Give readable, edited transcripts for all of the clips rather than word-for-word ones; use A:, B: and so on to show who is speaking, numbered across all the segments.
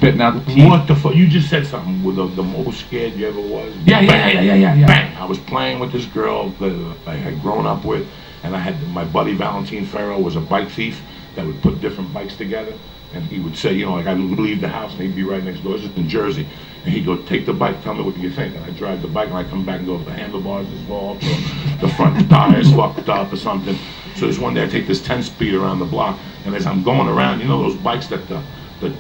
A: spitting out the teeth.
B: What the fuck? You just said something with the most scared you ever was.
A: Yeah.
B: Bang! I was playing with this girl that I had grown up with, and I had my buddy Valentine Ferro was a bike thief that would put different bikes together, and he would say, you know, like I'd leave the house and he'd be right next door. This is in Jersey, and he'd go, take the bike, tell me what you think, and I drive the bike, and I come back and go, the handlebars is off, or the front tire's fucked up or something. So this one day I take this 10-speed around the block, and as I'm going around, you know those bikes that the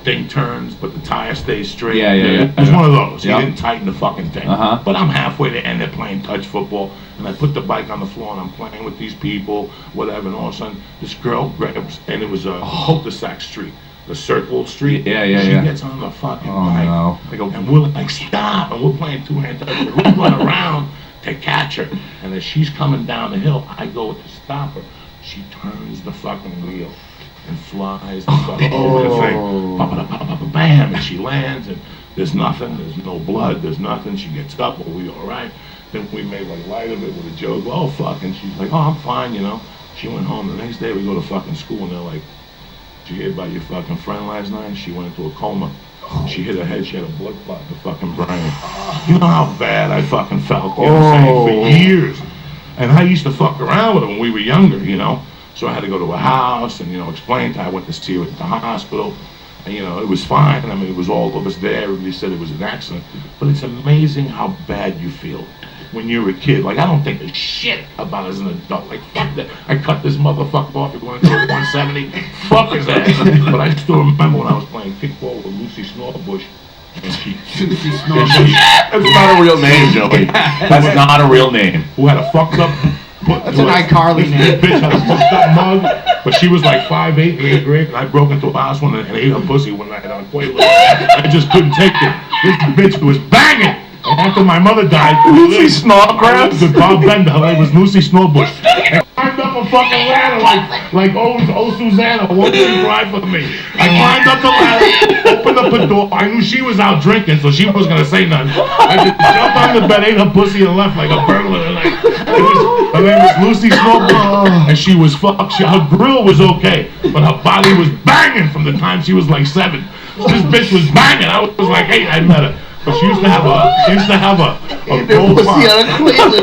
B: thing turns, but the tire stays straight?
A: Yeah.
B: It was one of those. He didn't tighten the fucking thing.
A: Uh-huh.
B: But I'm halfway to end, they're playing touch football, and I put the bike on the floor, and I'm playing with these people, whatever, and all of a sudden, this girl grabs, and it was a cul-de-sac street, the circle street.
A: Yeah.
B: She gets on the fucking bike,
A: no.
B: And we're like, stop, and we're playing two-hand touch. We run around to catch her, and as she's coming down the hill, I go to stop her. She turns the fucking wheel and flies the fucking over the thing. Bam, and she lands, and there's nothing, there's no blood, there's nothing. She gets up, are we all right? Then we made like light of it with a joke. Oh, fuck, and she's like, oh, I'm fine, you know. She went home. The next day we go to fucking school, and they're like, did you hear about your fucking friend last night? She went into a coma. She hit her head, she had a blood clot in the fucking brain. You know how bad I fucking felt, you know what I'm saying, for years. And I used to fuck around with her when we were younger, you know. So I had to go to her house and, you know, explain to her. I went to see her at the hospital. And, you know, it was fine. I mean, it was all of us there. Everybody said it was an accident. But it's amazing how bad you feel when you're a kid. Like, I don't think a shit about it as an adult. Like, fuck that. I cut this motherfucker off. You're going to 170. Fuck his ass. But I still remember when I was playing kickball with Lucy Snorbush. And
A: That's not a real name, Joey. That's not a real name.
B: Who had a fucked up...
C: That's an iCarly name.
B: Bitch had a fucked up mug, but she was like 5'8", 8th grade, and I broke into a house one and ate her pussy one night on Quaalude. I just couldn't take it. This bitch was banging. And after my mother died,
A: Lucy Snodgrass?
B: With Bob Bender, her name was Lucy Snorbush. And I climbed up a fucking ladder like old Susanna, won't you cry for me. I climbed up the ladder, opened up the door. I knew she was out drinking, so she wasn't gonna say nothing. I just jumped on the bed, ate her pussy, and left like a burglar. Her name was Lucy Snorbush, and she was fucked. Her grill was okay, but her body was banging from the time she was like 7. This bitch was banging. I was like 8. I met her. But she used to have a gold
C: pussy on a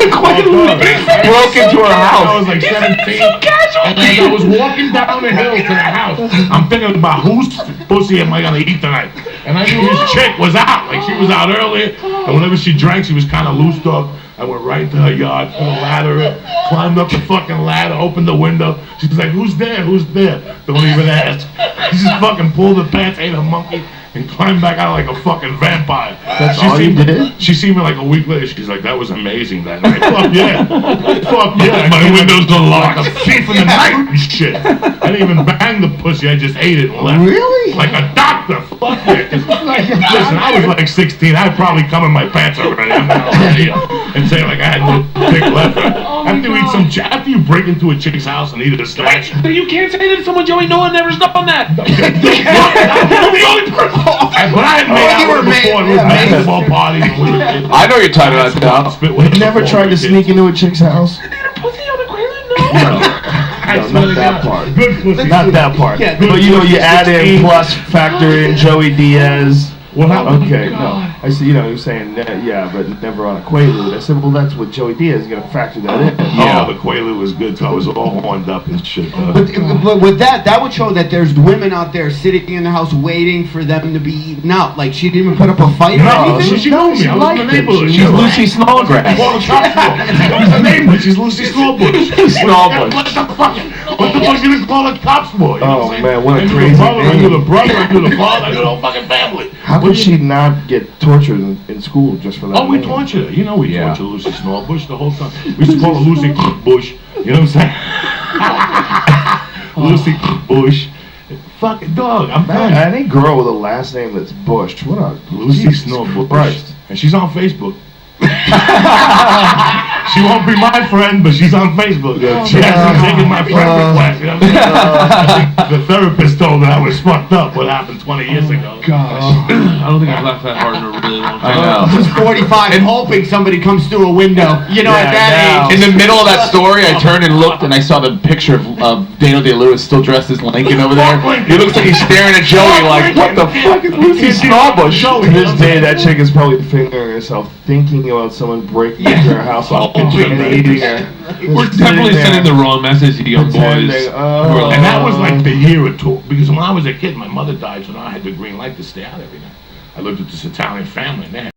C: Quaalude.
A: Broke into her house.
B: I was like 17. And as I was walking down the hill to the house, I'm thinking about whose pussy am I gonna eat tonight? And I knew his chick was out. Like, she was out earlier, and whenever she drank, she was kind of loosed up. I went right to her yard, put a ladder in, climbed up the fucking ladder, opened the window. She's like, who's there? Who's there? Don't even ask. She just fucking pulled her pants, ate a monkey, and climbed back out like a fucking vampire.
C: That's all you did?
B: She seen me like a week later. She's like, that was amazing that night. Fuck yeah. Fuck yeah. My windows are locked. Like a thief in the night and shit. I didn't even bang the pussy. I just ate it and left.
C: Really?
B: Like a doctor. Fuck yeah. Listen, I was like 16. I'd probably come in my pants already. I'm not already and say like I had no dick left. After you break into a chick's house and eat a snatch.
A: You can't say that to someone, Joey. No one ever done that.
B: I'm the only person. But I had made out with before. We were basketball parties when we were kids.
A: I know you're talking about that.
C: You never tried to sneak into a chick's house?
A: Eat a pussy on a Quaalude? No.
C: Not that part.
B: Good pussy.
C: Not that part.
B: Yeah,
C: but you know, you add in plus factor in Joey Diaz.
B: What happened?
C: Okay, no. I said, you know, you're saying, yeah, but never on a Quaalude. I said, well, that's what Joey Diaz is going to factor that in.
B: Yeah, the Quaalude was good, so I was all horned up and shit.
D: But with that would show that there's women out there sitting in the house waiting for them to be eaten out. Like, she didn't even put up a fight or anything?
B: She knew me. I was in the neighborhood.
A: She's Lucy Snodgrass.
B: She's the neighborhood. She's Lucy Snorbush.
A: Snorbush.
B: What the fuck you gonna call the cops for? You know
C: Oh, man, what a crazy
B: name. I knew
C: name.
B: the brother, I knew the father, I knew the whole fucking family.
C: How could she not get tortured in school just for that?
B: Oh, we
C: name?
B: tortured her. You know we tortured Lucy Snorbush the whole time. We used to call her Lucy Bush. You know what I'm saying? Lucy Bush. Fucking dog. I'm
C: Man,
B: done.
C: any girl with a last name that's Bush, what a
B: Lucy
C: Jesus
B: Snorbush.
C: Christ.
B: And she's on Facebook. She won't be my friend, but she's on Facebook. She hasn't taken my friend request. You know what I'm saying? I think the therapist told her I was fucked up. What happened 20 years ago?
C: gosh.
E: I don't think I've laughed that hard in a really long time.
A: I know.
D: He's 45 and hoping somebody comes through a window. You know, at that
A: In
D: age.
A: the middle of that story, I turned and looked, and I saw the picture of Daniel Day-Lewis still dressed as Lincoln over there. He looks like he's staring at Joey like, what the fuck is Lucy Snorbush?
C: To this day, that chick is probably fingering herself, thinking about someone breaking into her house and eating her.
E: We're definitely sending the wrong message to young boys.
C: Pretending, oh.
B: And that was like the year or two, because when I was a kid, my mother died, so now I had the green light to stay out every night. I lived with this Italian family, and they had